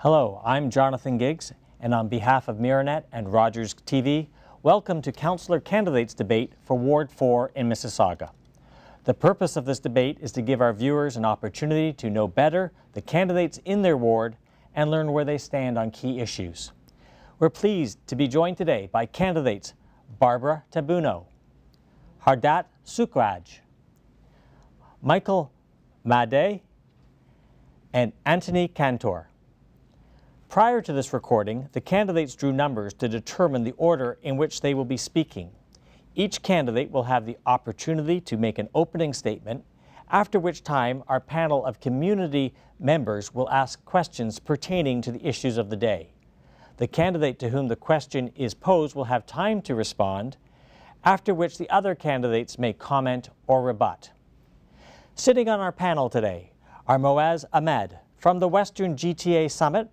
Hello, I'm Jonathan Giggs, and on behalf of Miranet and Rogers TV, welcome to Councillor Candidates Debate for Ward 4 in Mississauga. The purpose of this debate is to give our viewers an opportunity to know better the candidates in their ward and learn where they stand on key issues. We're pleased to be joined today by candidates Barbara Tabuno, Hardat Sukraj, Michael Made, and Anthony Cantor. Prior to this recording, the candidates drew numbers to determine the order in which they will be speaking. Each candidate will have the opportunity to make an opening statement, after which time our panel of community members will ask questions pertaining to the issues of the day. The candidate to whom the question is posed will have time to respond, after which the other candidates may comment or rebut. Sitting on our panel today are Moaz Ahmed from the Western GTA Summit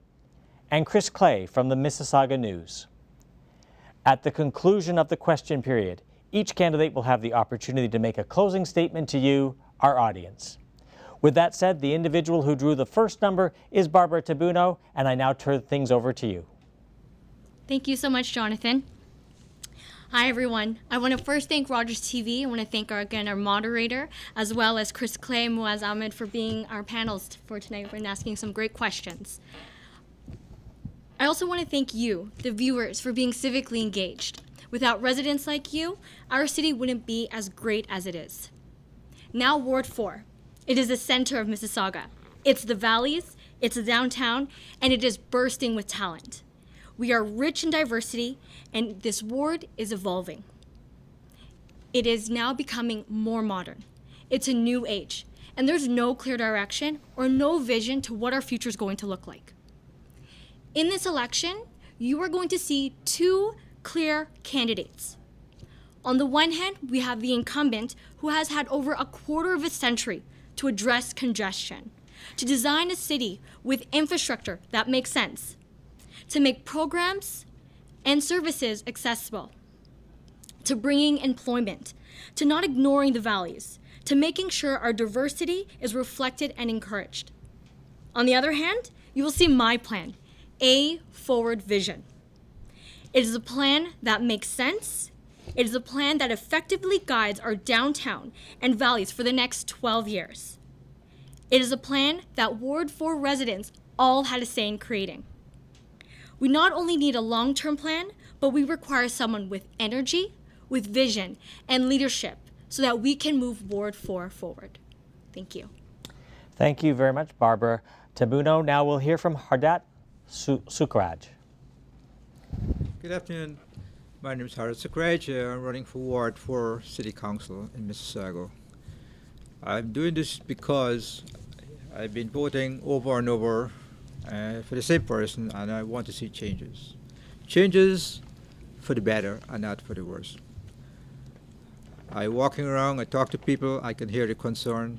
and Chris Clay from the Mississauga News. At the conclusion of the question period, each candidate will have the opportunity to make a closing statement to you, our audience. With that said, the individual who drew the first number is Barbara Tabuno, and I now turn things over to you. Thank you so much, Jonathan. Hi, everyone. I want to first thank Rogers TV. I want to thank our moderator, as well as Chris Clay and Moaz Ahmed for being our panels for tonight and asking some great questions. I also want to thank you, the viewers, for being civically engaged. Without residents like you, our city wouldn't be as great as it is. Now, Ward 4. It is the center of Mississauga. It's the valleys, it's the downtown, and it is bursting with talent. We are rich in diversity, and this ward is evolving. It is now becoming more modern. It's a new age, and there's no clear direction or no vision to what our future is going to look like. In this election, you are going to see two clear candidates. On the one hand, we have the incumbent who has had over a quarter of a century to address congestion, to design a city with infrastructure that makes sense, to make programs and services accessible, to bringing employment, to not ignoring the values, to making sure our diversity is reflected and encouraged. On the other hand, you will see my plan, a forward vision. It is a plan that makes sense. It is a plan that effectively guides our downtown and valleys for the next 12 years. It is a plan that Ward 4 residents all had a say in creating. We not only need a long-term plan, but we require someone with energy, with vision, and leadership so that we can move Ward 4 forward. Thank you. Thank you very much, Barbara Tabuno. Now we'll hear from Hardat Sukraj. Good afternoon. My name is Hardat Sukraj. I'm running for Ward 4 City Council in Mississauga. I'm doing this because I've been voting over and over for the same person, and I want to see changes. Changes for the better and not for the worse. I walking around, I talk to people, I can hear the concern,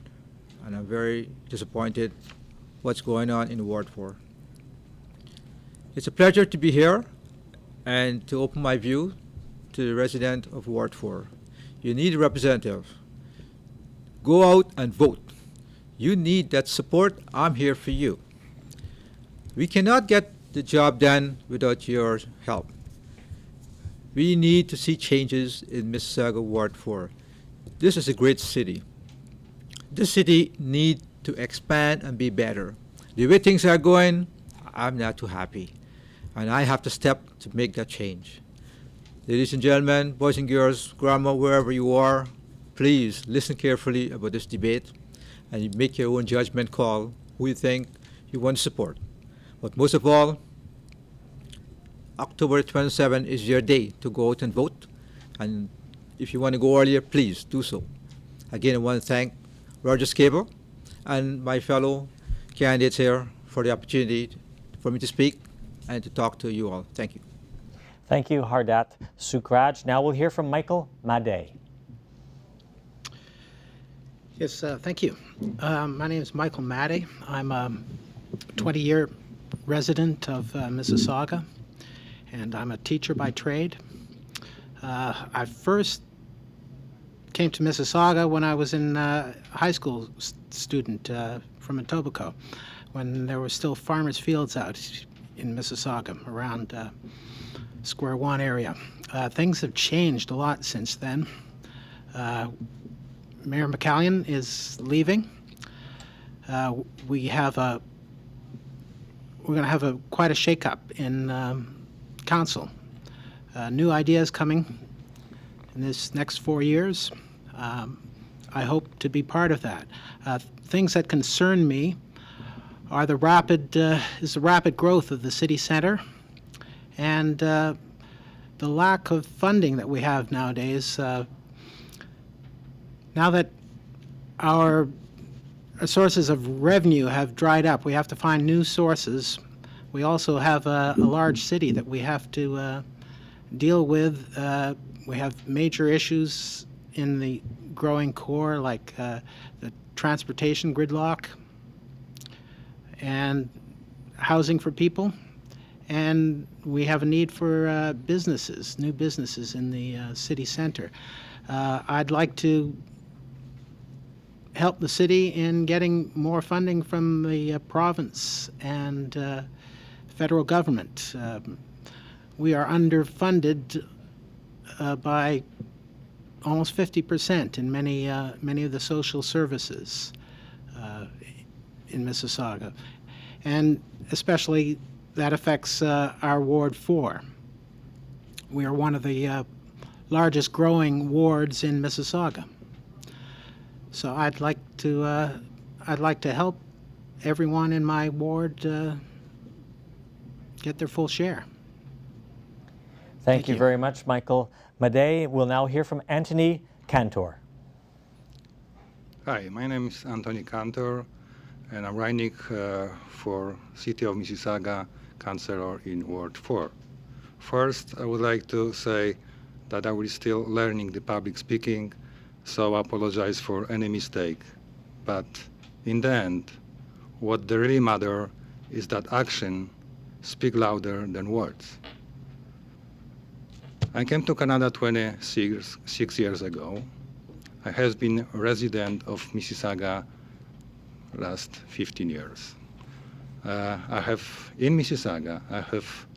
and I'm very disappointed what's going on in Ward 4. It's a pleasure to be here and to open my view to the resident of Ward 4. You need a representative. Go out and vote. You need that support. I'm here for you. We cannot get the job done without your help. We need to see changes in Mississauga Ward 4. This is a great city. This city needs to expand and be better. The way things are going, I'm not too happy. And I have to step to make that change. Ladies and gentlemen, boys and girls, grandma, wherever you are, please listen carefully about this debate and make your own judgment call who you think you want to support. But most of all, October 27 is your day to go out and vote. And if you want to go earlier, please do so. Again, I want to thank Rogers Cable and my fellow candidates here for the opportunity for me to speak and to talk to you all. Thank you. Thank you, Hardat Sukraj. Now we'll hear from Michael Made. Yes, thank you. My name is Michael Made. I'm a 20-year resident of Mississauga, and I'm a teacher by trade. I first came to Mississauga when I was in high school student from Etobicoke. when there were still farmers' fields out in Mississauga around Square One area. Things have changed a lot since then. Mayor McCallion is leaving. We're going to have quite a shakeup in council. New ideas coming in this next 4 years. I hope to be part of that. Things that concern me are the rapid growth of the city center and the lack of funding that we have nowadays. Now that our sources of revenue have dried up, we have to find new sources. We also have a large city that we have to deal with. We have major issues in the growing core, like the transportation gridlock and housing for people. And we have a need for businesses, new businesses in the city center. I'd like to help the city in getting more funding from the province and federal government. We are underfunded by almost 50% in many of the social services in Mississauga, and especially that affects our Ward 4. We are one of the largest growing wards in Mississauga. So I'd like to help everyone in my ward get their full share. Thank you very much, Michael Madej. We'll now hear from Anthony Cantor. Hi, my name is Anthony Cantor, and I'm running for City of Mississauga Councillor in Ward 4. First, I would like to say that I will still learning the public speaking, so I apologize for any mistake. But in the end, what really matter is that action speak louder than words. I came to Canada 26 years ago. I have been a resident of Mississauga last 15 years. In Mississauga, I have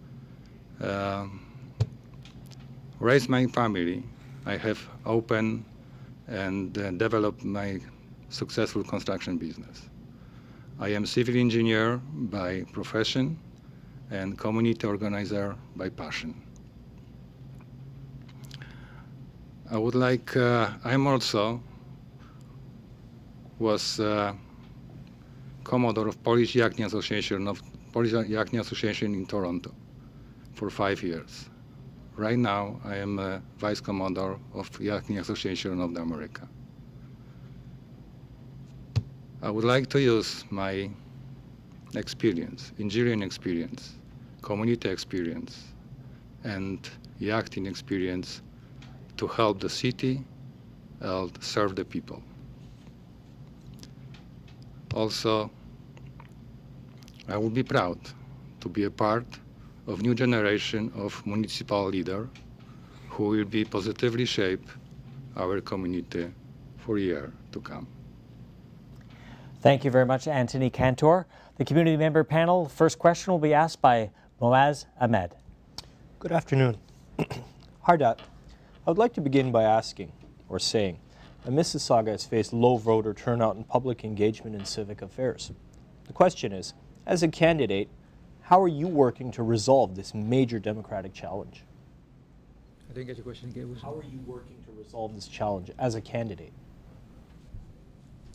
raised my family. I have opened and developed my successful construction business. I am civil engineer by profession and community organizer by passion. I'm also was Commodore of Polish Yachting Association in Toronto for 5 years. Right now, I am a Vice Commodore of Yachting Association of America. I would like to use my experience, engineering experience, community experience, and yachting experience to help the city and serve the people. Also, I would be proud to be a part of new generation of municipal leader who will be positively shape our community for years to come. Thank you very much, Anthony Cantor. The community member panel, first question will be asked by Moaz Ahmed. Good afternoon. Hardat, I would like to begin by asking, or saying, that Mississauga has faced low voter turnout in public engagement in civic affairs. The question is, as a candidate, how are you working to resolve this major democratic challenge? I didn't get your question again. How are you working to resolve this challenge as a candidate?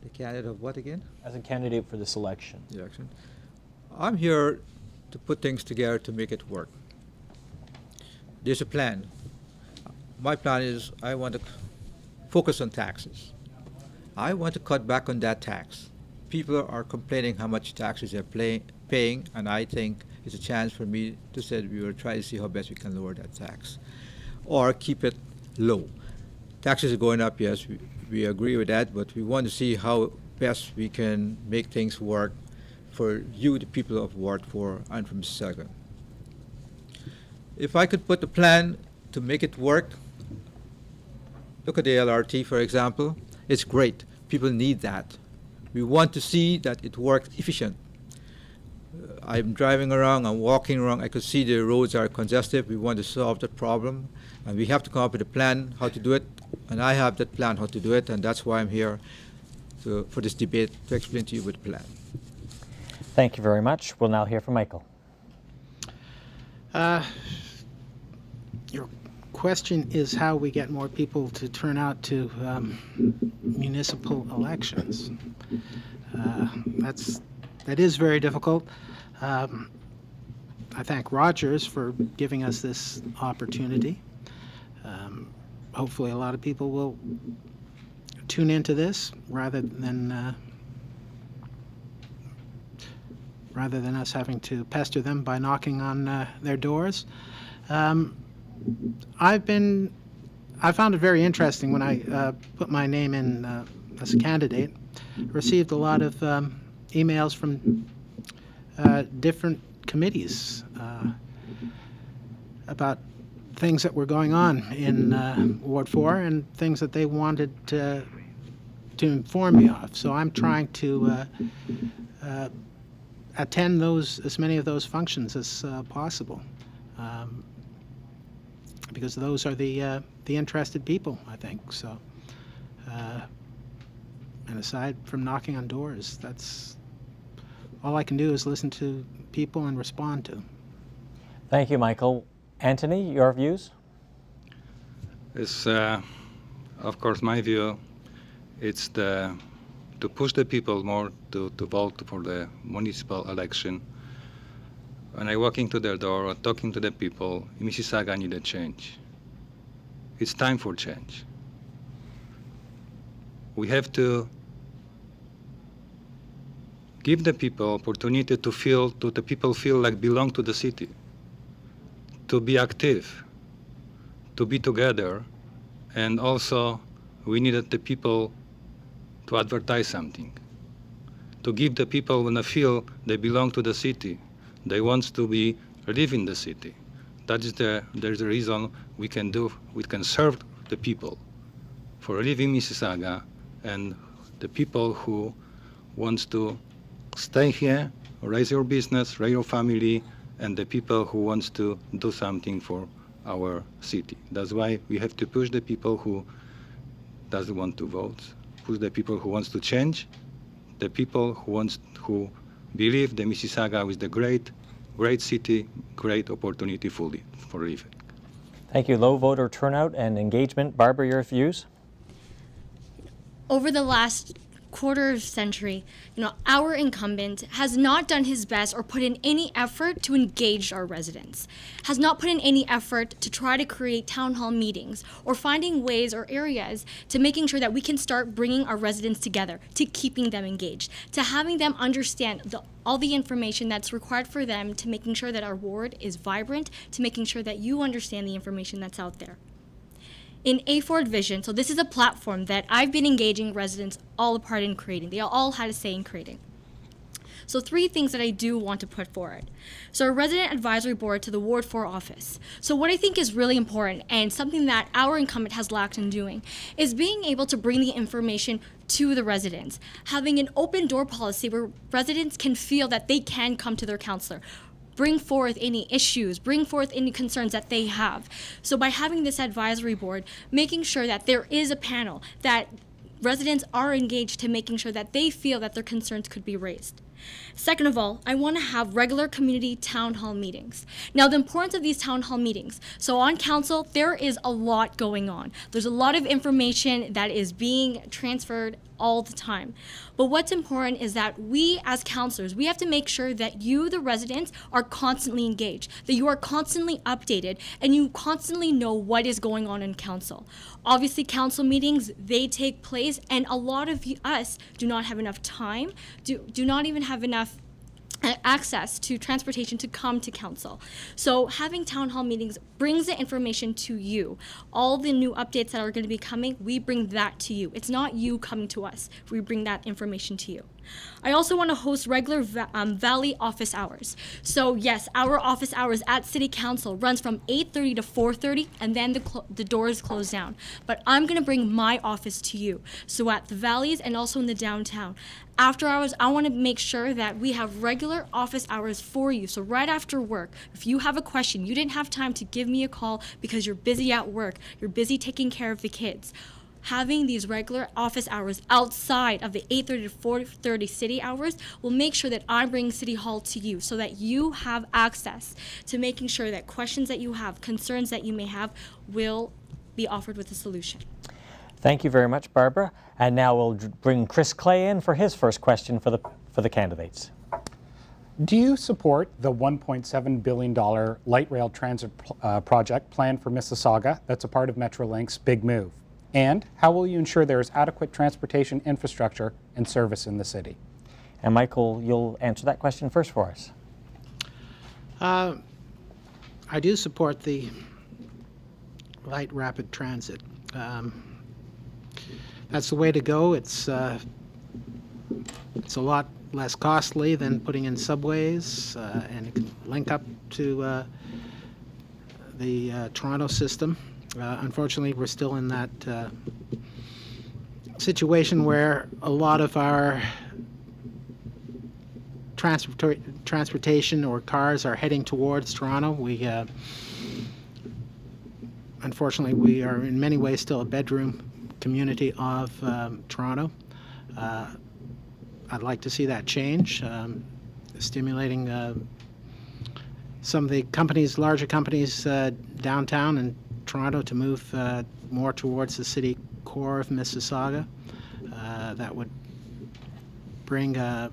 The candidate of what again? As a candidate for this election. The election. I'm here to put things together to make it work. There's a plan. My plan is I want to focus on taxes. I want to cut back on that tax. People are complaining how much taxes they're paying, and I think it's a chance for me to say we will try to see how best we can lower that tax or keep it low. Taxes are going up, yes, we agree with that, but we want to see how best we can make things work for you, the people of Ward 4 and from Mississauga. If I could put a plan to make it work, look at the LRT, for example. It's great. People need that. We want to see that it works efficient. I'm driving around, I'm walking around, I could see the roads are congested. We want to solve that problem, and we have to come up with a plan how to do it, and I have that plan how to do it, and that's why I'm here for this debate to explain to you the plan. Thank you very much. We'll now hear from Michael. Your question is how we get more people to turn out to municipal elections. That is very difficult. I thank Rogers for giving us this opportunity. Hopefully a lot of people will tune into this rather than us having to pester them by knocking on their doors. I found it very interesting when I put my name in as a candidate. Received a lot of emails from different committees about things that were going on in Ward 4 and things that they wanted to inform me of. So I'm trying to attend as many of those functions as possible, because those are the interested people, I think. So, and aside from knocking on doors, that's all I can do is listen to people and respond to. Thank you, Michael. Anthony, your views? It's, of course, my view. It's to push the people more to vote for the municipal election. When I walk into their door or talking to the people, Mississauga need a change. It's time for change. We have to give the people opportunity to the people feel like belong to the city, to be active, to be together, and also we needed the people to advertise something, to give the people when they feel they belong to the city, they want to live in the city. There's the reason we can serve the people for living Mississauga and the people who wants to stay here, raise your business, raise your family, and the people who wants to do something for our city. That's why we have to push the people who doesn't want to vote, push the people who wants to change, the people who believe that Mississauga is the great city, great opportunity for living. Thank you. Low voter turnout and engagement. Barbara, your views? Over the last quarter century, our incumbent has not done his best or put in any effort to engage our residents, has not put in any effort to try to create town hall meetings or finding ways or areas to making sure that we can start bringing our residents together, to keeping them engaged, to having them understand all the information that's required for them, to making sure that our ward is vibrant, to making sure that you understand the information that's out there. In A4 Vision, so this is a platform that I've been engaging residents all apart in creating. They all had a say in creating. So 3 things that I do want to put forward. So a resident advisory board to the Ward 4 office. So what I think is really important and something that our incumbent has lacked in doing is being able to bring the information to the residents. Having an open door policy where residents can feel that they can come to their counselor, bring forth any issues, bring forth any concerns that they have. So by having this advisory board, making sure that there is a panel, that residents are engaged to making sure that they feel that their concerns could be raised. Second of all, I want to have regular community town hall meetings. Now, the importance of these town hall meetings. So on council, there is a lot going on. There's a lot of information that is being transferred all the time. But what's important is that we as counselors, we have to make sure that you, the residents, are constantly engaged, that you are constantly updated, and you constantly know what is going on in council. Obviously, council meetings, they take place, and a lot of us do not have enough time, do not even have enough access to transportation to come to council. So having town hall meetings brings the information to you. All the new updates that are going to be coming, we bring that to you. It's not you coming to us. We bring that information to you. I also want to host regular Valley office hours. So yes, our office hours at City Council runs from 8:30 to 4:30, and then the doors close down. But I'm going to bring my office to you. So at the Valleys and also in the downtown. After hours, I want to make sure that we have regular office hours for you. So right after work, if you have a question, you didn't have time to give me a call because you're busy at work, you're busy taking care of the kids. Having these regular office hours outside of the 8:30 to 4:30 city hours will make sure that I bring City Hall to you so that you have access to making sure that questions that you have, concerns that you may have, will be offered with a solution. Thank you very much, Barbara. And now we'll bring Chris Clay in for his first question for the candidates. Do you support the $1.7 billion light rail transit project planned for Mississauga that's a part of Metrolink's big move? And how will you ensure there is adequate transportation infrastructure and service in the city? And Michael, you'll answer that question first for us. I do support the light rapid transit. That's the way to go. It's a lot less costly than putting in subways, and it can link up to the Toronto system. Unfortunately, we're still in that situation where a lot of our transportation or cars are heading towards Toronto. Unfortunately, we are in many ways still a bedroom community of Toronto. I'd like to see that change, stimulating some of the companies, larger companies downtown and Toronto to move more towards the city core of Mississauga. That would bring a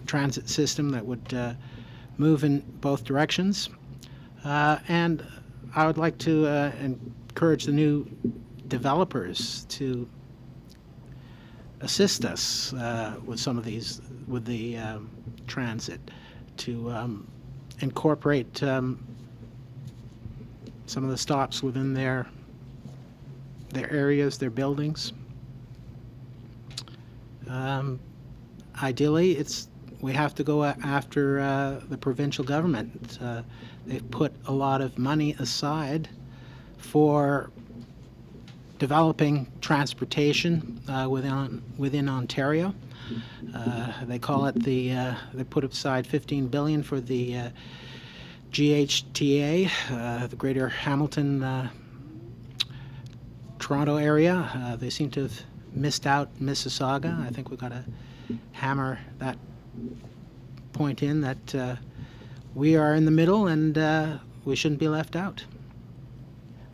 transit system that would move in both directions. And I would like to encourage the new developers to assist us with some of these, with the transit, to incorporate some of the stops within their areas, their buildings. Ideally, we have to go after the provincial government. They've put a lot of money aside for developing transportation within Ontario. They call it they put aside $15 billion for the GHTA, the Greater Hamilton, Toronto area. They seem to have missed out Mississauga. I think we've got to hammer that point in that we are in the middle and we shouldn't be left out.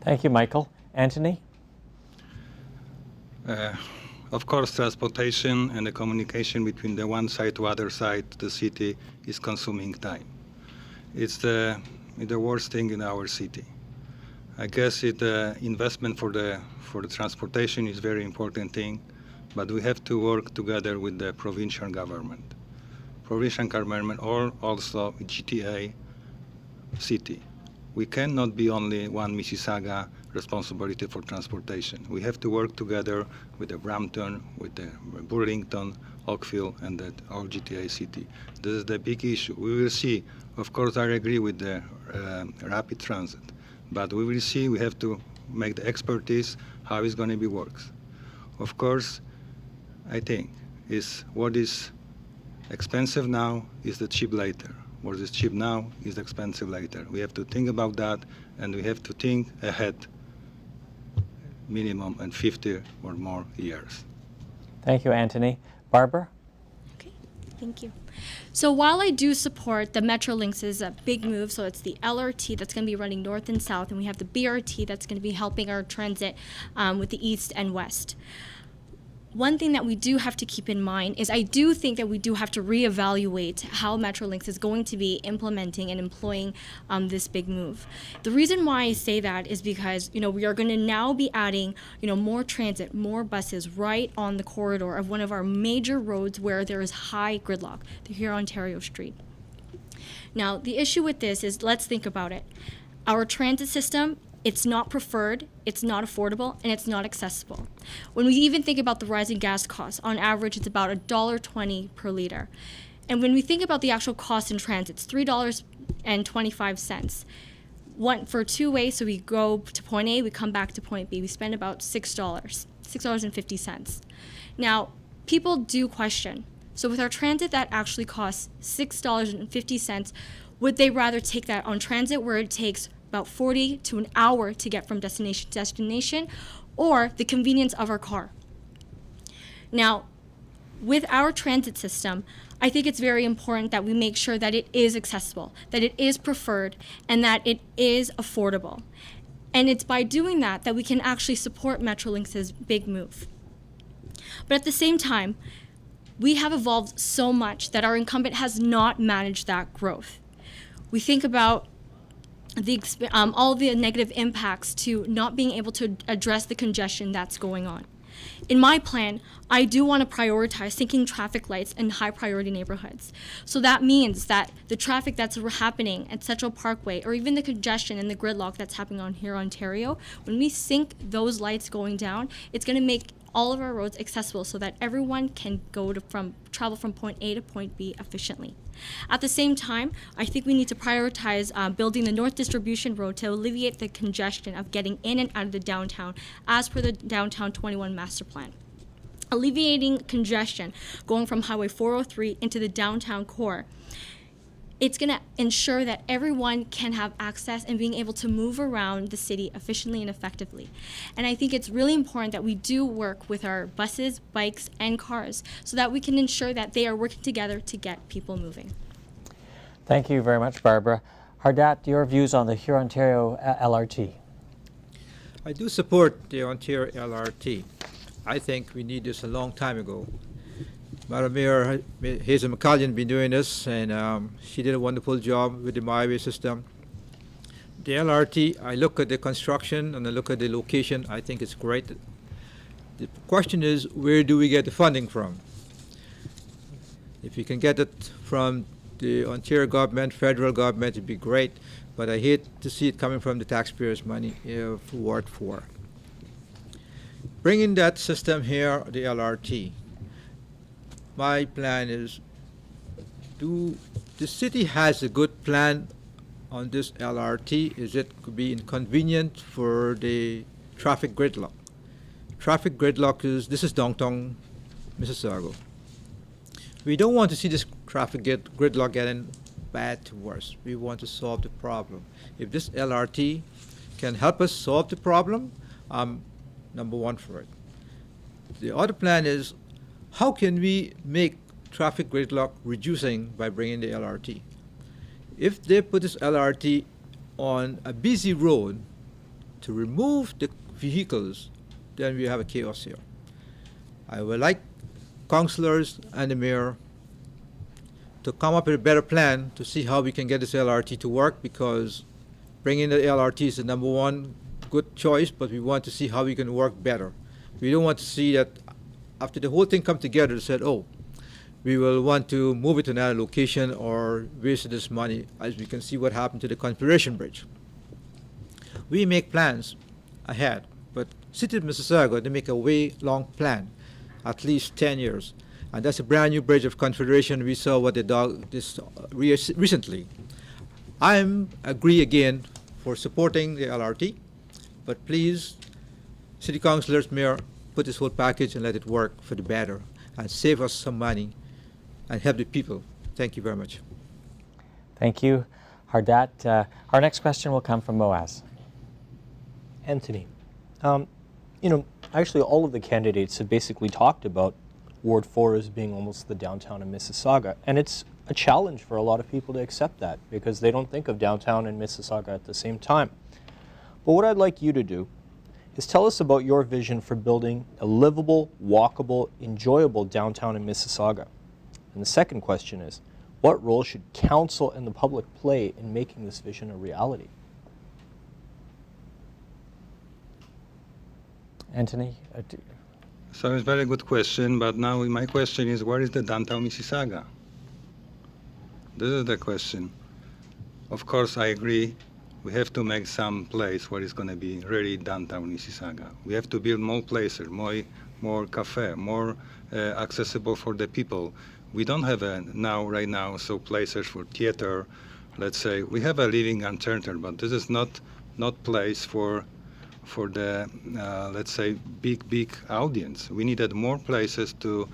Thank you, Michael. Anthony? Of course, transportation and the communication between the one side to other side, the city, is consuming time. It's the worst thing in our city. I guess the investment for the transportation is very important thing, but we have to work together with the provincial government. Provincial government or also GTA city. We cannot be only one Mississauga responsibility for transportation. We have to work together with the Brampton, with the Burlington, Oakville, and the all GTA city. This is the big issue. We will see. Of course, I agree with the rapid transit, but we will see. We have to make the expertise how it's going to be works. Of course, I think what is expensive now is the cheap later. What is cheap now is expensive later. We have to think about that, and we have to think ahead, minimum and 50 or more years. Thank you, Anthony. Barbara? Okay, thank you. So while I do support the Metrolinx's big move, so it's the LRT that's going to be running north and south, and we have the BRT that's going to be helping our transit with the east and west. One thing that we do have to keep in mind is I do think that we do have to reevaluate how Metrolinx is going to be implementing and employing this big move. The reason why I say that is because, we are going to now be adding, more transit, more buses right on the corridor of one of our major roads where there is high gridlock, the Huron-Ontario Street. Now, the issue with this is, let's think about it. Our transit system it's not preferred, it's not affordable, and it's not accessible. When we even think about the rising gas costs, on average it's about $1.20 per liter. And when we think about the actual cost in transit, it's $3.25. One for two-way, so we go to point A, we come back to point B. We spend about $6.50. Now, people do question. So with our transit that actually costs $6.50, would they rather take that on transit where it takes about 40 to an hour to get from destination to destination, or the convenience of our car? Now, with our transit system, I think it's very important that we make sure that it is accessible, that it is preferred, and that it is affordable. And it's by doing that that we can actually support Metrolinx's big move. But at the same time, we have evolved so much that our incumbent has not managed that growth. We think about all the negative impacts to not being able to address the congestion that's going on. In my plan, I do want to prioritize sinking traffic lights in high priority neighborhoods. So that means that the traffic that's happening at Central Parkway, or even the congestion and the gridlock that's happening on here in Ontario, when we sink those lights going down, it's going to make all of our roads accessible so that everyone can travel from point A to point B efficiently. At the same time, I think we need to prioritize building the North Distribution Road to alleviate the congestion of getting in and out of the downtown as per the Downtown 21 Master Plan. Alleviating congestion going from Highway 403 into the downtown core, it's going to ensure that everyone can have access and being able to move around the city efficiently and effectively. And I think it's really important that we do work with our buses, bikes, and cars so that we can ensure that they are working together to get people moving. Thank you very much, Barbara. Hardat, your views on the Hurontario LRT? I do support the Ontario LRT. I think we need this a long time ago. Madam Mayor Hazel McCallion been doing this, and she did a wonderful job with the MyWay system. The LRT, I look at the construction and I look at the location, I think it's great. The question is, where do we get the funding from? If you can get it from the Ontario government, federal government, it'd be great, but I hate to see it coming from the taxpayers' money for Ward 4. Bringing that system here, the LRT, my plan is, the city has a good plan on this LRT. Is it could be inconvenient for the traffic gridlock? Traffic gridlock this is downtown Mississauga. We don't want to see this traffic gridlock getting bad to worse. We want to solve the problem. If this LRT can help us solve the problem, I'm number one for it. The other plan is, how can we make traffic gridlock reducing by bringing the LRT? If they put this LRT on a busy road to remove the vehicles, then we have a chaos here. I would like councillors and the mayor to come up with a better plan to see how we can get this LRT to work, because bringing the LRT is the number one good choice, but we want to see how we can work better. We don't want to see that after the whole thing come together, said, oh, we will want to move it to another location or waste this money, as we can see what happened to the Confederation Bridge. We make plans ahead, but City of Mississauga, they make a way long plan, at least 10 years. And that's a brand new bridge of Confederation. We saw what they did recently. I agree again for supporting the LRT, but please, City Councillors, Mayor, put this whole package and let it work for the better and save us some money and help the people. Thank you very much. Thank you, Hardat. Our next question will come from Moaz. Anthony, actually all of the candidates have basically talked about Ward 4 as being almost the downtown of Mississauga, and it's a challenge for a lot of people to accept that because they don't think of downtown and Mississauga at the same time. But what I'd like you to do is tell us about your vision for building a livable, walkable, enjoyable downtown in Mississauga. And the second question is, what role should council and the public play in making this vision a reality? Anthony? So it's a very good question, but now my question is, where is the downtown Mississauga? This is the question. Of course, I agree we have to make some place where it's going to be really downtown Mississauga. We have to build more places, more cafe, more accessible for the people. We don't have right now so places for theater. Let's say we have a living arts center, but this is not place for the let's say big audience. We needed more places to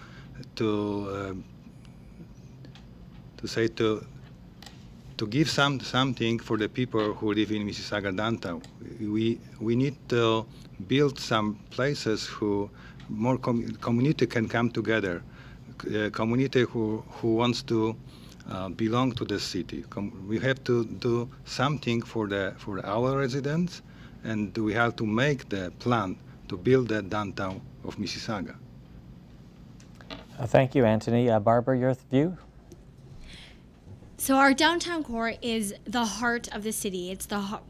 give something for the people who live in Mississauga downtown. We need to build some places who more community can come together. Community who wants to belong to the city. We have to do something for our residents, and we have to make the plan to build the downtown of Mississauga. Thank you, Anthony. Barbara, your view? So our downtown core is the heart of the city. It's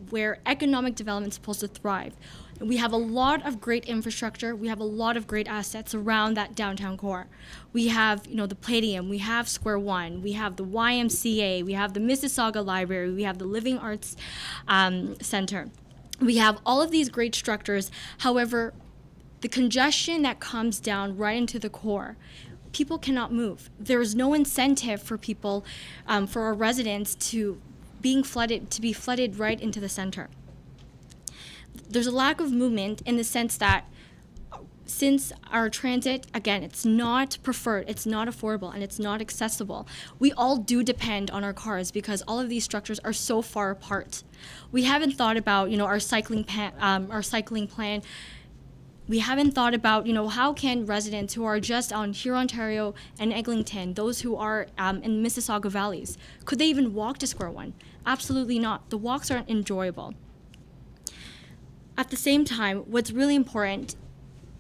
where economic development is supposed to thrive. We have a lot of great infrastructure. We have a lot of great assets around that downtown core. We have, the Palladium. We have Square One. We have the YMCA. We have the Mississauga Library. We have the Living Arts Center. We have all of these great structures. However, the congestion that comes down right into the core, people cannot move. There is no incentive for people, for our residents to be flooded right into the center. There's a lack of movement in the sense that since our transit, again, it's not preferred, it's not affordable, and it's not accessible, we all do depend on our cars because all of these structures are so far apart. We haven't thought about, our cycling plan. We haven't thought about, how can residents who are just on Hurontario and Eglinton, those who are in Mississauga Valleys, could they even walk to Square One? Absolutely not. The walks aren't enjoyable. At the same time, what's really important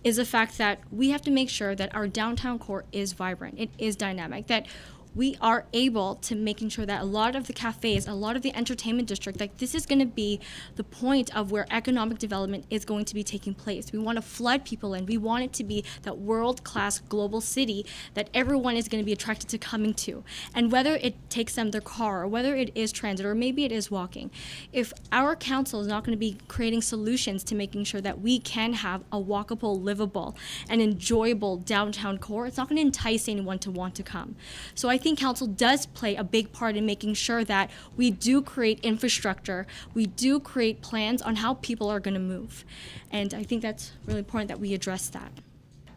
is the fact that we have to make sure that our downtown core is vibrant, it is dynamic, that we are able to making sure that a lot of the cafes, a lot of the entertainment district, like this is going to be the point of where economic development is going to be taking place. We want to flood people in. We want it to be that world-class global city that everyone is going to be attracted to coming to. And whether it takes them their car, or whether it is transit, or maybe it is walking, if our council is not going to be creating solutions to making sure that we can have a walkable, livable, and enjoyable downtown core, it's not going to entice anyone to want to come. So I think council does play a big part in making sure that we do create infrastructure, we do create plans on how people are going to move. And I think that's really important that we address that.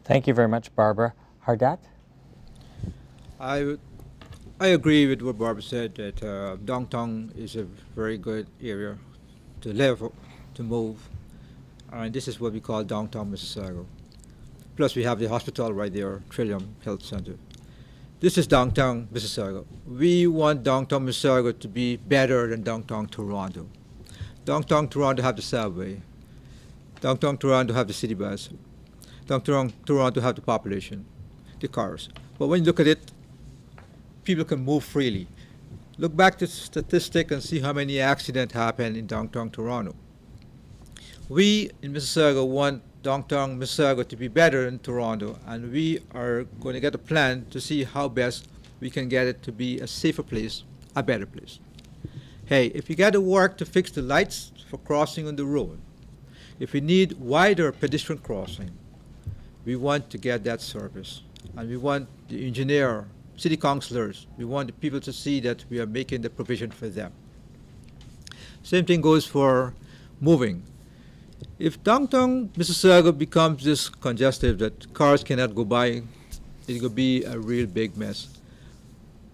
Thank you very much, Barbara. Hardat? I agree with what Barbara said, that downtown is a very good area to live, to move. And this is what we call downtown Mississauga. Plus we have the hospital right there, Trillium Health Center. This is downtown Mississauga. We want downtown Mississauga to be better than downtown Toronto. Downtown Toronto have the subway. Downtown Toronto have the city bus. Downtown Toronto have the population, the cars. But when you look at it, people can move freely. Look back to the statistic and see how many accidents happen in downtown Toronto. We in Mississauga want downtown Mississauga to be better than Toronto, and we are going to get a plan to see how best we can get it to be a safer place, a better place. Hey, if we got to work to fix the lights for crossing on the road, if we need wider pedestrian crossing, we want to get that service. And we want the engineer, city councilors, we want the people to see that we are making the provision for them. Same thing goes for moving. If downtown Mississauga becomes this congested that cars cannot go by, it will be a real big mess.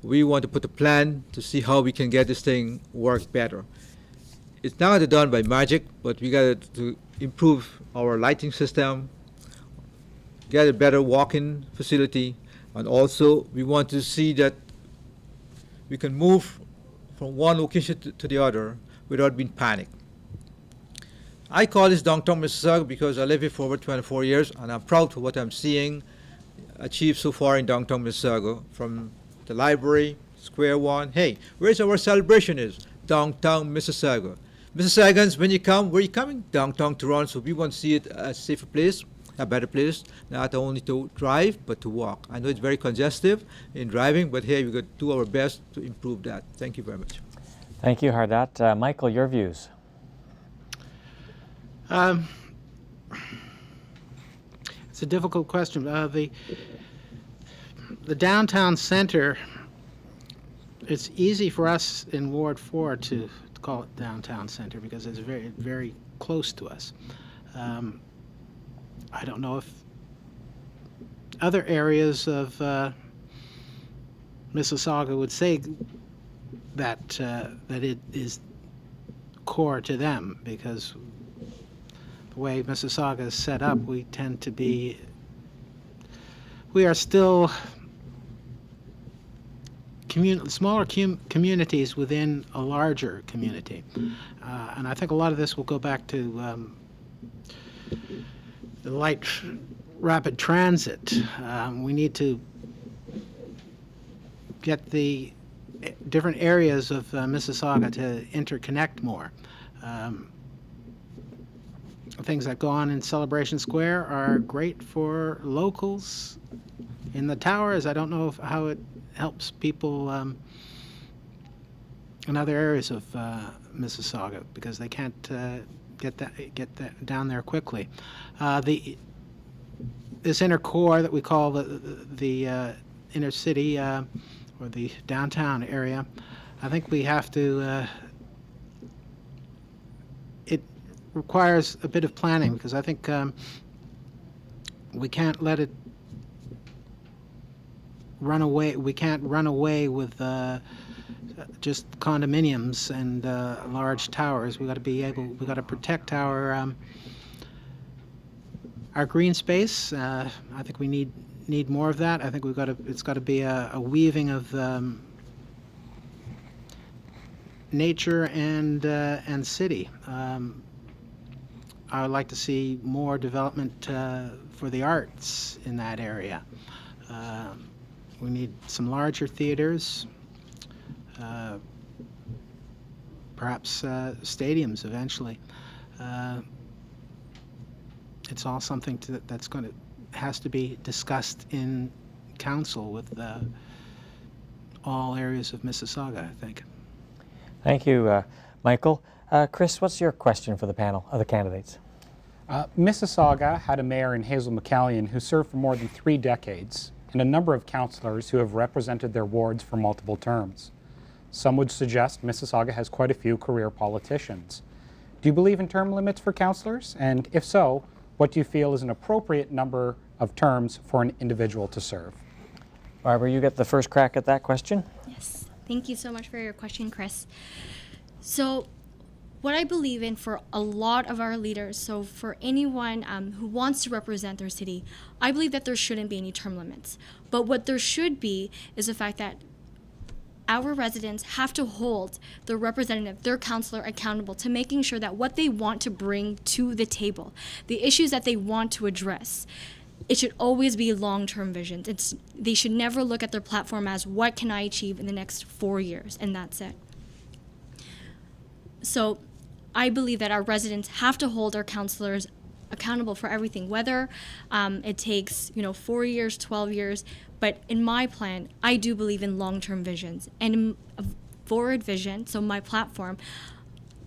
We want to put a plan to see how we can get this thing work better. It's not done by magic, but we got to improve our lighting system, get a better walk-in facility, and also we want to see that we can move from one location to the other without being panicked. I call this downtown Mississauga because I live here for over 24 years, and I'm proud of what I'm seeing achieved so far in downtown Mississauga, from the library, Square One. Hey, where's our celebration is? Downtown Mississauga. Mississaugans, when you come, where are you coming? Downtown Toronto. So we want to see it as a safer place, a better place, not only to drive, but to walk. I know it's very congestive in driving, but hey, we've got to do our best to improve that. Thank you very much. Thank you, Hardat. Michael, your views? Um, it's a difficult question. The downtown center, it's easy for us in Ward 4 to call it downtown center because it's very, very close to us. I don't know if other areas of Mississauga would say that that it is core to them, because the way Mississauga is set up, we are still smaller communities within a larger community. And I think a lot of this will go back to the light rapid transit. We need to get the different areas of Mississauga to interconnect more. Things that go on in Celebration Square are great for locals in the towers. I don't know how it helps people in other areas of Mississauga, because they can't get that down there quickly. This inner core that we call the inner city or the downtown area, I think we have to. It requires a bit of planning, because I think we can't let it run away. We can't run away with just condominiums and large towers. We got to protect our green space. I think we need more of that. I think it's got to be a weaving of nature and city. I would like to see more development for the arts in that area. We need some larger theaters, perhaps stadiums eventually. It's all something that's has to be discussed in council with all areas of Mississauga, I think. Thank you, Michael. Chris, what's your question for the panel of the candidates? Mississauga had a mayor in Hazel McCallion who served for more than 3 decades, and a number of councillors who have represented their wards for multiple terms. Some would suggest Mississauga has quite a few career politicians. Do you believe in term limits for councillors? And if so, what do you feel is an appropriate number of terms for an individual to serve? Barbara, you get the first crack at that question. Yes, thank you so much for your question, Chris. So, what I believe in for a lot of our leaders, so for anyone who wants to represent their city, I believe that there shouldn't be any term limits. But what there should be is the fact that our residents have to hold their representative, their councillor, accountable to making sure that what they want to bring to the table, the issues that they want to address, it should always be long-term visions. They should never look at their platform as, what can I achieve in the next 4 years, and that's it. So I believe that our residents have to hold our councillors accountable for everything, whether it takes 4 years, 12 years. But in my plan, I do believe in long-term visions. And in a forward vision, so my platform,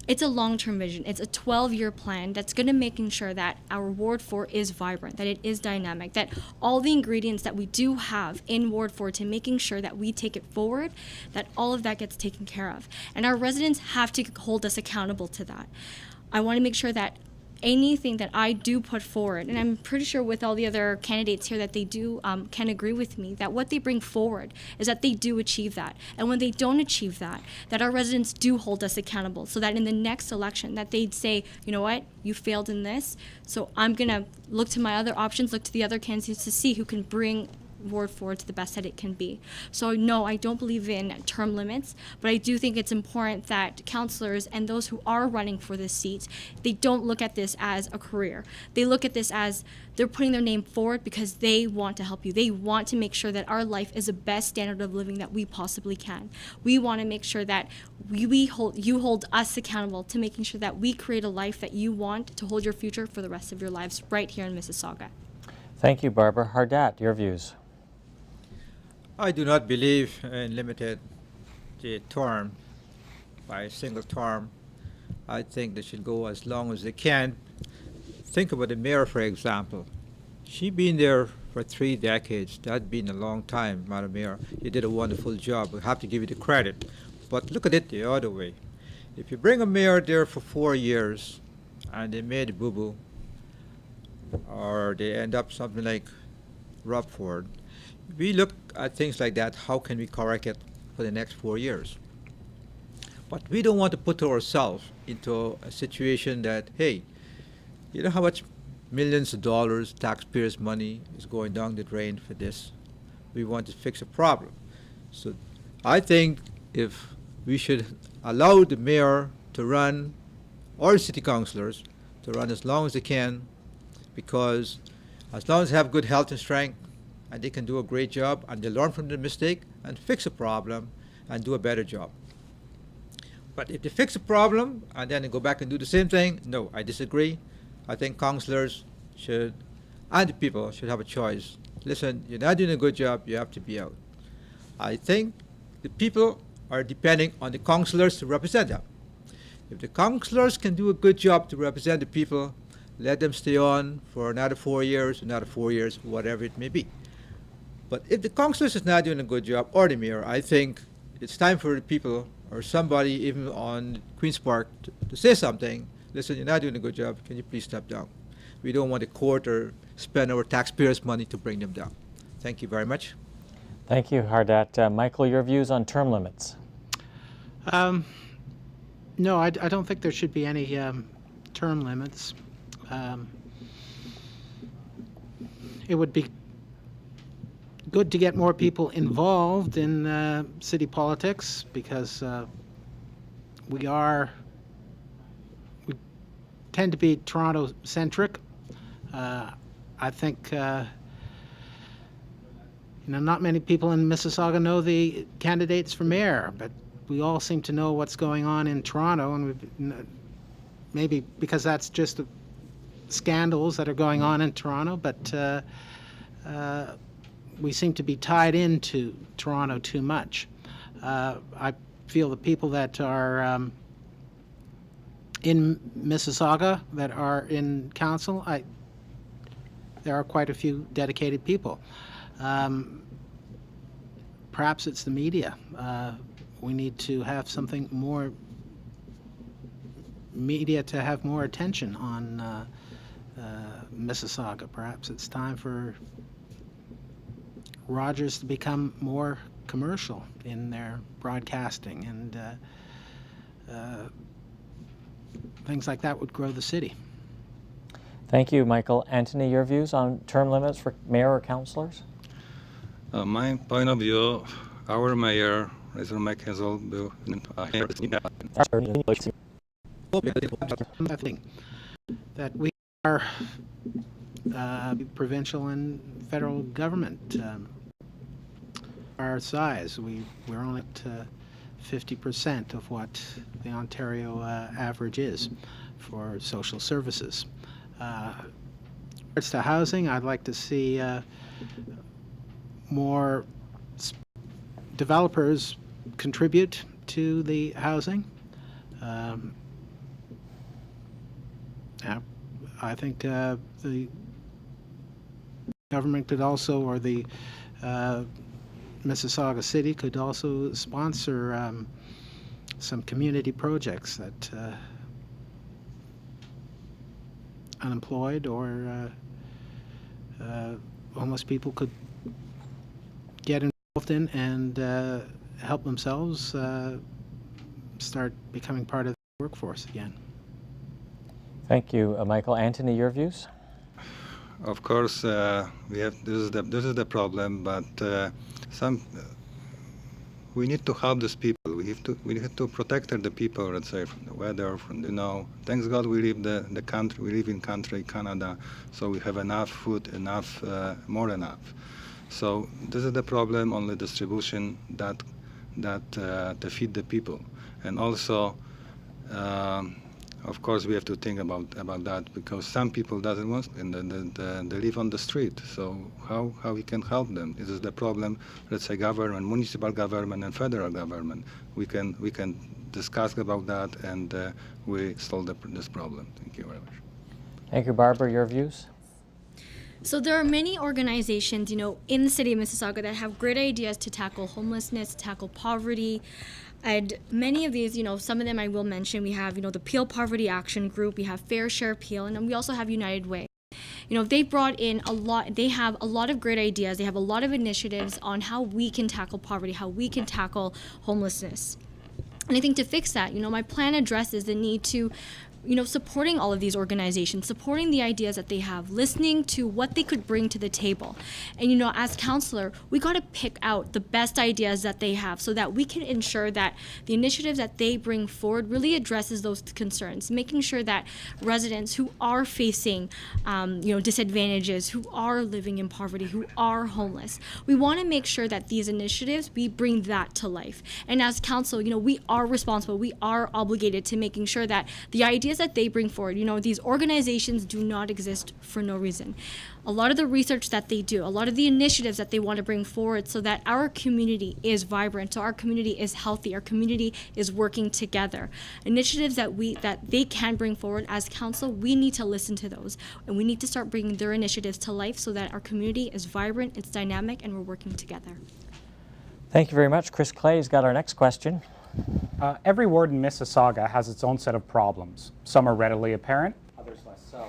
it's a long-term vision. It's a 12-year plan that's going to making sure that our Ward 4 is vibrant, that it is dynamic, that all the ingredients that we do have in Ward 4 to making sure that we take it forward, that all of that gets taken care of. And our residents have to hold us accountable to that. I want to make sure that anything that I do put forward, and I'm pretty sure with all the other candidates here that they do can agree with me, that what they bring forward is that they do achieve that. And when they don't achieve that, that our residents do hold us accountable, so that in the next election that they'd say, you know what, you failed in this, so I'm going to look to my other options, look to the other candidates to see who can bring Ward 4 to the best that it can be. So no, I don't believe in term limits, but I do think it's important that councillors and those who are running for this seat, they don't look at this as a career. They look at this as they're putting their name forward because they want to help you. They want to make sure that our life is the best standard of living that we possibly can. We want to make sure that you hold us accountable to making sure that we create a life that you want to hold your future for the rest of your lives right here in Mississauga. Thank you, Barbara. Hardat, your views. I do not believe in limited the term by a single term. I think they should go as long as they can. think about the mayor, for example. She been there for 3 decades. That's been a long time, Madam Mayor. You did a wonderful job. We have to give you the credit. But look at it the other way. If you bring a mayor there for 4 years and they made a boo-boo, or they end up something like Rob Ford, we look at things like that. How can we correct it for the next 4 years? But we don't want to put ourselves into a situation that, hey, you know how much millions of dollars, taxpayers' money is going down the drain for this? We want to fix a problem. So I think if we should allow the mayor to run, or city councilors to run as long as they can, because as long as they have good health and strength, and they can do a great job, and they learn from the mistake and fix a problem and do a better job. But if they fix a problem and then they go back and do the same thing, no, I disagree. I think councillors should, and the people should have a choice. Listen, you're not doing a good job, you have to be out. I think the people are depending on the councillors to represent them. If the councillors can do a good job to represent the people, let them stay on for another 4 years, whatever it may be. But if the councillors is not doing a good job, or the mayor, I think it's time for the people, or somebody even on Queen's Park, to say something. Listen, you're not doing a good job, can you please step down? We don't want the court or spend our taxpayers' money to bring them down. Thank you very much. Thank you, Hardat. Michael, your views on term limits? No, I don't think there should be any term limits. It would be good to get more people involved in city politics, because we tend to be Toronto-centric. I think not many people in Mississauga know the candidates for mayor, but we all seem to know what's going on in Toronto, and maybe because that's just the scandals that are going on in Toronto, but we seem to be tied into Toronto too much. I feel the people that are in Mississauga, that are in council, there are quite a few dedicated people. Perhaps it's the media. We need to have something more media to have more attention on Mississauga. Perhaps it's time for Rogers to become more commercial in their broadcasting, and things like that would grow the city. Thank you, Michael. Anthony, your views on term limits for mayor or councillors? My point of view, our mayor, Razor McHazel, I think that we are provincial and federal government. Our size, we're only at 50% of what the Ontario average is for social services. Regards to housing, I'd like to see more developers contribute to the housing. I think the government could also, or the Mississauga City could also sponsor some community projects that unemployed or homeless people could get involved in and help themselves start becoming part of the workforce again. Thank you, Michael. Anthony, your views? Of course, we have this is the problem, but we need to help these people. We have to protect the people, let's say, from the weather, from Thanks God we live the country. We live in country Canada, so we have enough food, enough, more than enough. So this is the problem, only distribution that to feed the people, and also. Of course, we have to think about that, because some people doesn't want, and they live on the street. So how we can help them? This is the problem. Let's say government, municipal government, and federal government. We can discuss about that, and we solve this problem. Thank you very much. Thank you, Barbara. Your views? So there are many organizations, in the city of Mississauga that have great ideas to tackle homelessness, tackle poverty. And many of these, some of them I will mention. We have, the Peel Poverty Action Group, we have Fair Share Peel, and then we also have United Way. They brought in they have a lot of great ideas. They have a lot of initiatives on how we can tackle poverty, how we can tackle homelessness. And I think to fix that, my plan addresses the need to supporting all of these organizations, supporting the ideas that they have, listening to what they could bring to the table. And, as councillor, we got to pick out the best ideas that they have so that we can ensure that the initiatives that they bring forward really addresses those concerns, making sure that residents who are facing, disadvantages, who are living in poverty, who are homeless, we want to make sure that these initiatives, we bring that to life. And as council, we are responsible, we are obligated to making sure that the ideas that they bring forward, these organizations do not exist for no reason. A lot of the research that they do, a lot of the initiatives that they want to bring forward so that our community is vibrant, so our community is healthy, our community is working together. Initiatives that they can bring forward as council, we need to listen to those. And we need to start bringing their initiatives to life so that our community is vibrant, it's dynamic, and we're working together. Thank you very much. Chris Clay's got our next question. Every ward in Mississauga has its own set of problems. Some are readily apparent, others less so.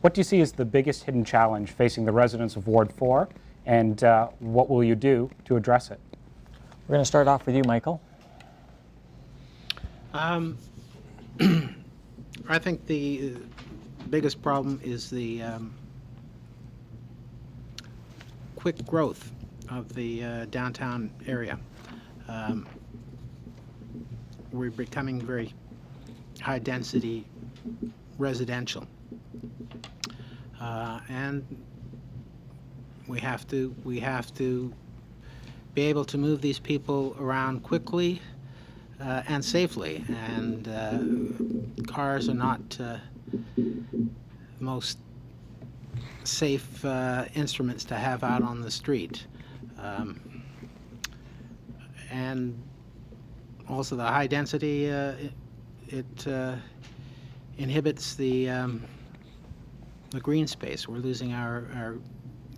What do you see as the biggest hidden challenge facing the residents of Ward 4, and what will you do to address it? We're going to start off with you, Michael. I think the biggest problem is the quick growth of the downtown area. We're becoming very high-density residential, and we have to be able to move these people around quickly and safely. And cars are not the most safe instruments to have out on the street, and also the high density, it inhibits the green space. We're losing our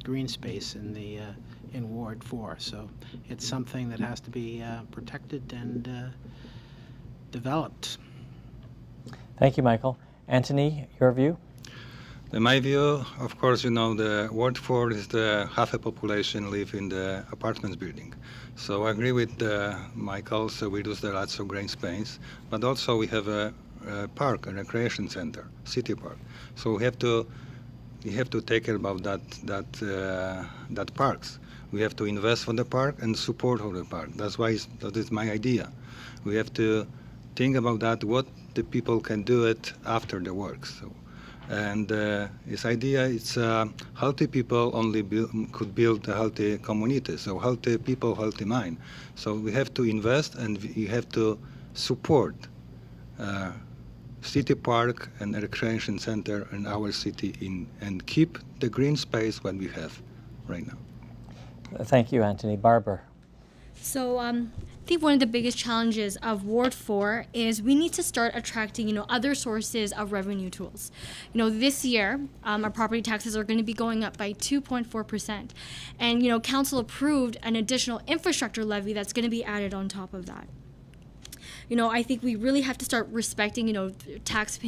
green space in Ward 4, so it's something that has to be protected and developed. Thank you, Michael. Anthony, your view? In my view, of course, the Ward 4 is the half a population live in the apartments building. So I agree with Michael, so we lose the lots of green space, but also we have a park, a recreation center, city park. So we have to take care about that parks. We have to invest for the park and support for the park. That is my idea. We have to think about that, what the people can do it after the work. So. And his idea is healthy people only could build a healthy community. So healthy people, healthy mind. So we have to invest and we have to support city park and recreation center in our city and keep the green space what we have right now. Thank you, Anthony. Barbara. So I think one of the biggest challenges of Ward 4 is we need to start attracting, other sources of revenue tools. This year, our property taxes are going to be going up by 2.4%. And, council approved an additional infrastructure levy that's going to be added on top of that. I think we really have to start respecting, tax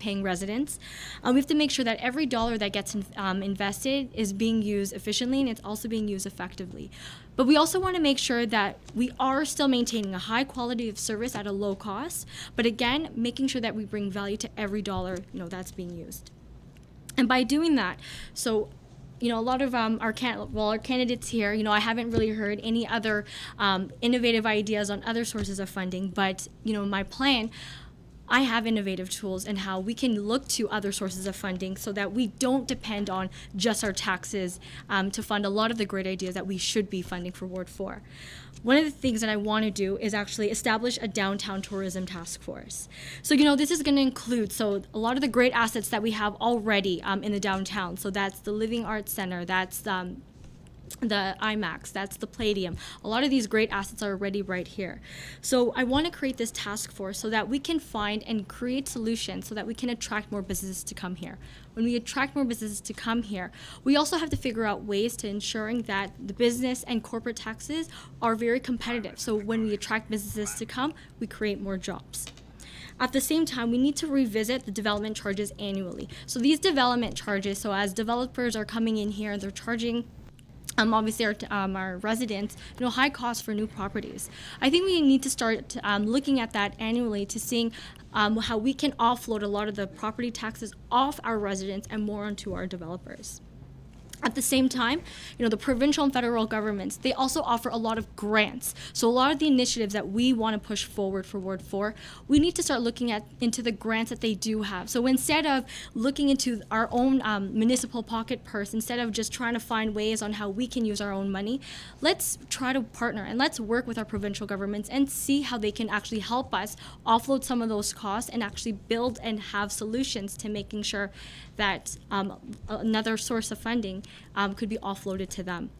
paying residents. We have to make sure that every dollar that gets invested is being used efficiently and it's also being used effectively. But we also want to make sure that we are still maintaining a high quality of service at a low cost, but again, making sure that we bring value to every dollar, that's being used. And by doing that, so a lot of our candidates here, I haven't really heard any other innovative ideas on other sources of funding, but, my plan, I have innovative tools and how we can look to other sources of funding so that we don't depend on just our taxes to fund a lot of the great ideas that we should be funding for Ward 4. One of the things that I want to do is actually establish a downtown tourism task force. So, this is going to include, a lot of the great assets that we have already in the downtown. So that's the Living Arts Center, that's the IMAX, that's the Palladium. A lot of these great assets are already right here. So I want to create this task force so that we can find and create solutions so that we can attract more businesses to come here. When we attract more businesses to come here, we also have to figure out ways to ensuring that the business and corporate taxes are very competitive. So when we attract businesses to come, we create more jobs. At the same time, we need to revisit the development charges annually. So these development charges, so as developers are coming in here, they're charging obviously our residents, high costs for new properties. I think we need to start looking at that annually to seeing how we can offload a lot of the property taxes off our residents and more onto our developers. At the same time, the provincial and federal governments, they also offer a lot of grants. So a lot of the initiatives that we want to push forward for Ward 4, we need to start looking into the grants that they do have. So instead of looking into our own municipal pocket purse, instead of just trying to find ways on how we can use our own money, let's try to partner and let's work with our provincial governments and see how they can actually help us offload some of those costs and actually build and have solutions to making sure that another source of funding could be offloaded to them.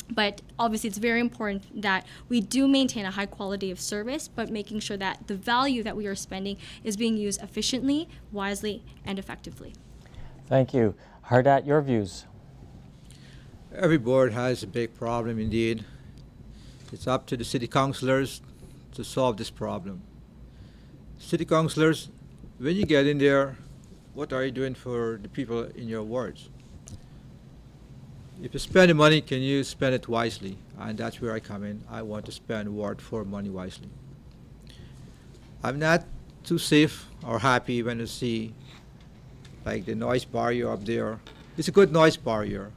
But obviously it's very important that we do maintain a high quality of service, but making sure that the value that we are spending is being used efficiently, wisely, and effectively. Thank you. Hardat, your views. Every board has a big problem indeed. It's up to the city councillors to solve this problem. City councillors, when you get in there, what are you doing for the people in your wards? If you spend the money, can you spend it wisely? And that's where I come in. I want to spend Ward 4 money wisely. I'm not too safe or happy when I see like the noise barrier up there. It's a good noise barrier.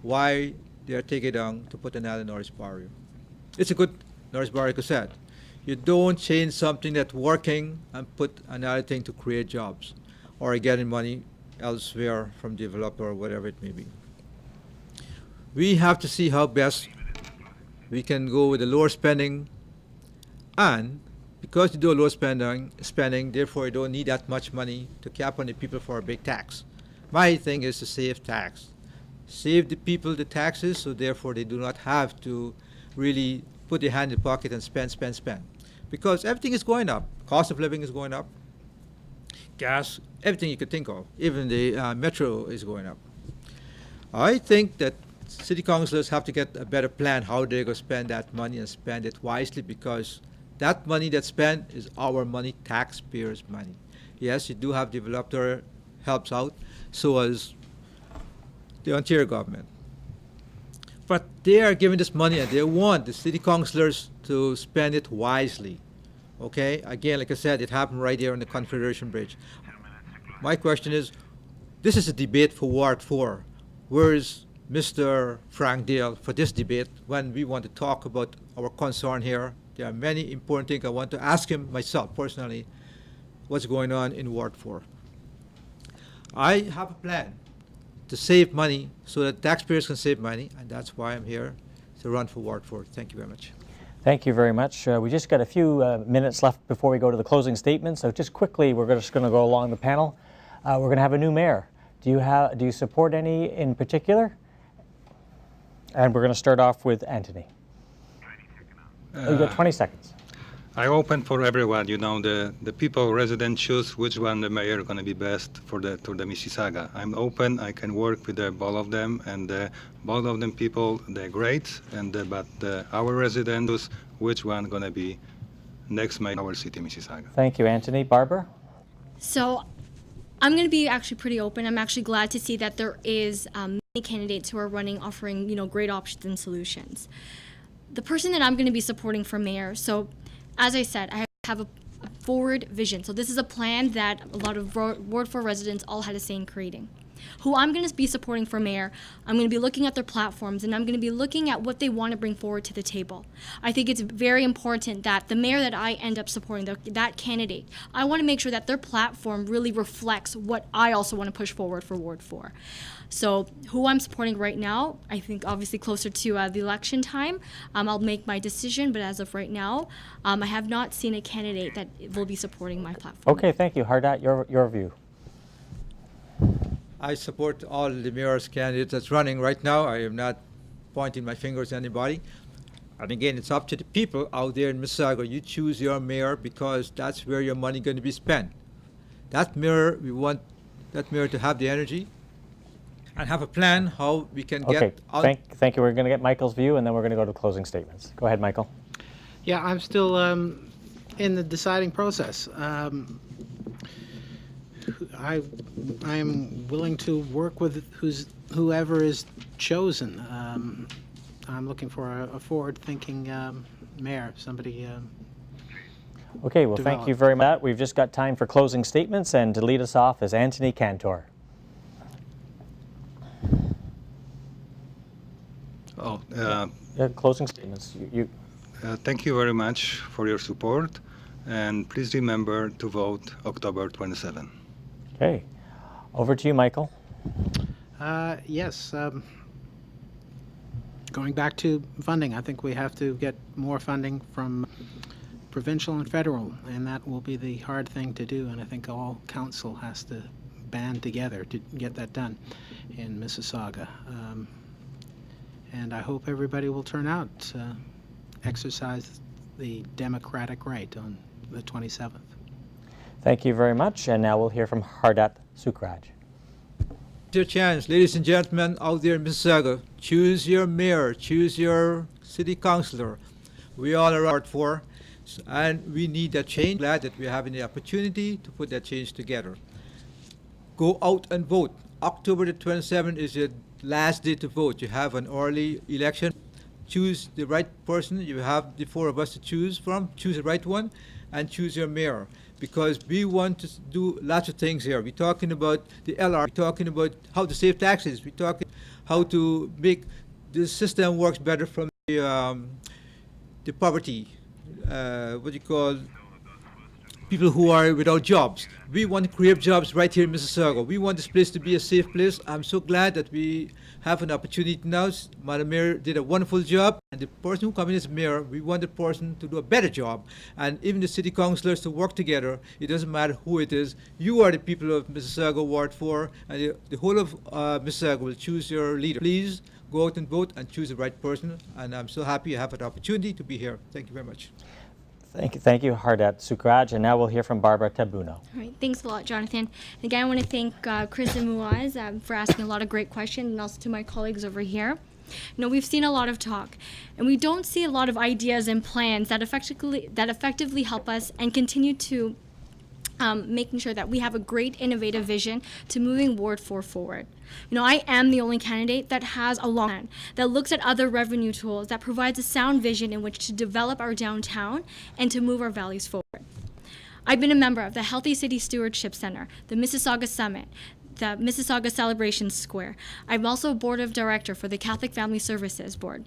Why they're taking it down to put another noise barrier? It's a good noise barrier, like I said. You don't change something that's working and put another thing to create jobs or getting money elsewhere from developer or whatever it may be. We have to see how best we can go with the lower spending, and because you do a low spending, therefore you don't need that much money to cap on the people for a big tax. My thing is to save tax. Save the people the taxes, so therefore they do not have to really put their hand in the pocket and spend. Because everything is going up. Cost of living is going up. Gas, everything you could think of. Even the metro is going up. I think that city councillors have to get a better plan how they're going to spend that money and spend it wisely, because that money that's spent is our money, taxpayers' money. Yes, you do have developer helps out, so as the Ontario government. But they are giving this money and they want the city councillors to spend it wisely. Okay, again, like I said, it happened right there on the Confederation Bridge. My question is, this is a debate for Ward 4. Where is Mr. Frank Dale for this debate when we want to talk about our concern here? There are many important things I want to ask him myself personally, what's going on in Ward 4. I have a plan to save money so that taxpayers can save money, and that's why I'm here to run for Ward 4. Thank you very much. Thank you very much. We just got a few minutes left before we go to the closing statement, so just quickly we're just going to go along the panel. We're going to have a new mayor. Do you support any in particular? And we're going to start off with Anthony. You got 20 seconds. I open for everyone. The people, residents choose which one the mayor going to be best for the Mississauga. I'm open. I can work with both of them, and both of them people, they're great. But our residents choose which one going to be next mayor of our city, Mississauga. Thank you, Anthony. Barbara? So I'm going to be actually pretty open. I'm actually glad to see that there is many candidates who are running, offering great options and solutions. The person that I'm going to be supporting for mayor, so as I said, I have a forward vision. So this is a plan that a lot of Ward 4 residents all had a say in creating. Who I'm going to be supporting for mayor, I'm going to be looking at their platforms, and I'm going to be looking at what they want to bring forward to the table. I think it's very important that the mayor that I end up supporting, that candidate, I want to make sure that their platform really reflects what I also want to push forward for Ward 4. So who I'm supporting right now, I think obviously closer to the election time, I'll make my decision, but as of right now, I have not seen a candidate that will be supporting my platform. Okay, thank you. Hardat, your view. I support all the mayor's candidates that's running right now. I am not pointing my fingers at anybody. And again, it's up to the people out there in Mississauga. You choose your mayor because that's where your money going to be spent. That mayor, we want that mayor to have the energy and have a plan how we can get out. Thank you. We're going to get Michael's view, and then we're going to go to closing statements. Go ahead, Michael. Yeah, I'm still in the deciding process. I'm willing to work with whoever is chosen. I'm looking for a forward-thinking mayor, somebody. Okay, well, thank you very much. We've just got time for closing statements, and to lead us off is Anthony Cantor. Closing statements. Thank you very much for your support, and please remember to vote October 27. Okay, over to you, Michael. Yes. Going back to funding, I think we have to get more funding from provincial and federal, and that will be the hard thing to do, and I think all council has to band together to get that done in Mississauga. And I hope everybody will turn out, exercise the democratic right on the 27th. Thank you very much, and now we'll hear from Hardat Sukraj. Your chance, ladies and gentlemen out there in Mississauga. Choose your mayor, choose your city councillor. We all are out for, and we need that change. Glad that we're having the opportunity to put that change together. Go out and vote. October the 27th is your last day to vote. You have an early election. Choose the right person. You have the four of us to choose from. Choose the right one, and choose your mayor. Because we want to do lots of things here. We're talking about the LR, we're talking about how to save taxes, we're talking how to make the system works better from the poverty, people who are without jobs. We want to create jobs right here in Mississauga. We want this place to be a safe place. I'm so glad that we have an opportunity now. Madam Mayor did a wonderful job, and the person who comes in as mayor, we want the person to do a better job, and even the city councillors to work together. It doesn't matter who it is. You are the people of Mississauga Ward 4, and the whole of Mississauga will choose your leader. Please go out and vote and choose the right person, and I'm so happy I have an opportunity to be here. Thank you very much. Thank you, Hardat Sukraj, and now we'll hear from Barbara Tabuno. All right, thanks a lot, Jonathan. Again, I want to thank Chris and Muaz for asking a lot of great questions, and also to my colleagues over here. You know, we've seen a lot of talk, and we don't see a lot of ideas and plans that effectively help us and continue to making sure that we have a great innovative vision to moving Ward 4 forward. You know, I am the only candidate that has a long plan, that looks at other revenue tools, that provides a sound vision in which to develop our downtown and to move our values forward. I've been a member of the Healthy City Stewardship Center, the Mississauga Summit, the Mississauga Celebration Square. I'm also a board of director for the Catholic Family Services Board.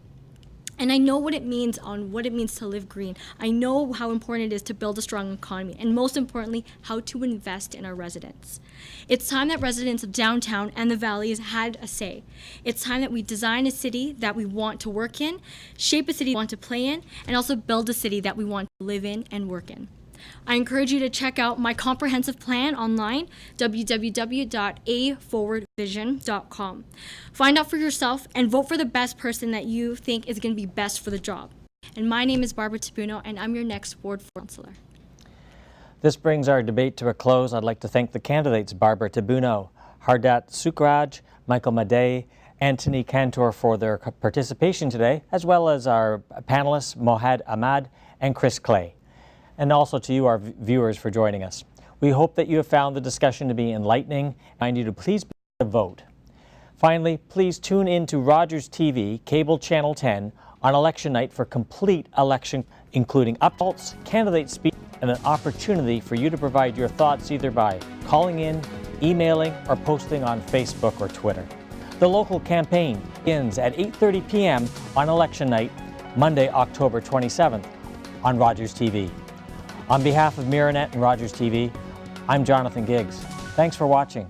And I know what it means to live green. I know how important it is to build a strong economy, and most importantly, how to invest in our residents. It's time that residents of downtown and the valleys had a say. It's time that we design a city that we want to work in, shape a city we want to play in, and also build a city that we want to live in and work in. I encourage you to check out my comprehensive plan online, www.aforwardvision.com. Find out for yourself and vote for the best person that you think is going to be best for the job. And my name is Barbara Tabuno, and I'm your next Ward 4 councillor. This brings our debate to a close. I'd like to thank the candidates Barbara Tabuno, Hardat Sukraj, Michael Madej, Anthony Cantor for their participation today, as well as our panelists Mohad Ahmad and Chris Clay. And also to you, our viewers, for joining us. We hope that you have found the discussion to be enlightening. I remind you to please vote. Finally, please tune in to Rogers TV, cable channel 10, on election night for complete election, including updates, candidate speech, and an opportunity for you to provide your thoughts either by calling in, emailing, or posting on Facebook or Twitter. The local campaign begins at 8:30 p.m. on election night, Monday, October 27th, on Rogers TV. On behalf of Miranet and Rogers TV, I'm Jonathan Giggs. Thanks for watching.